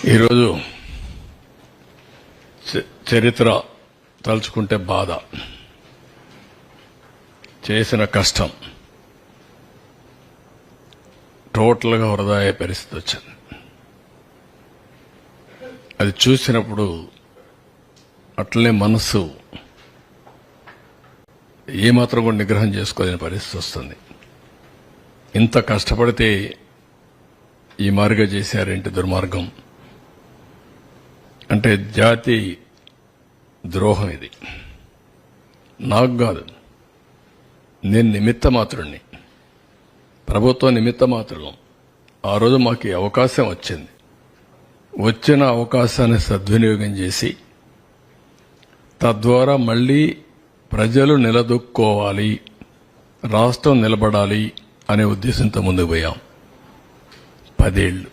ఈరోజు చరిత్ర తలుచుకుంటే బాధ, చేసిన కష్టం టోటల్గా వృధా అయ్యే పరిస్థితి వచ్చింది. అది చూసినప్పుడు అట్లనే మనస్సు ఏమాత్రం కూడా నిగ్రహం చేసుకోలేని పరిస్థితి వస్తుంది. ఇంత కష్టపడితే ఈ మార్గం చేశారేంటి దుర్మార్గం అంటే జాతి ద్రోహం. ఇది నాకు కాదు, నేను నిమిత్త మాత్రుణ్ణి, ప్రభుత్వం నిమిత్త మాత్రం. ఆ రోజు మాకు అవకాశం వచ్చింది. వచ్చిన అవకాశాన్ని సద్వినియోగం చేసి తద్వారా మళ్లీ ప్రజలు నిలదొక్కోవాలి, రాష్ట్రం నిలబడాలి అనే ఉద్దేశంతో ముందుకు పోయాం. 10 ఏళ్లు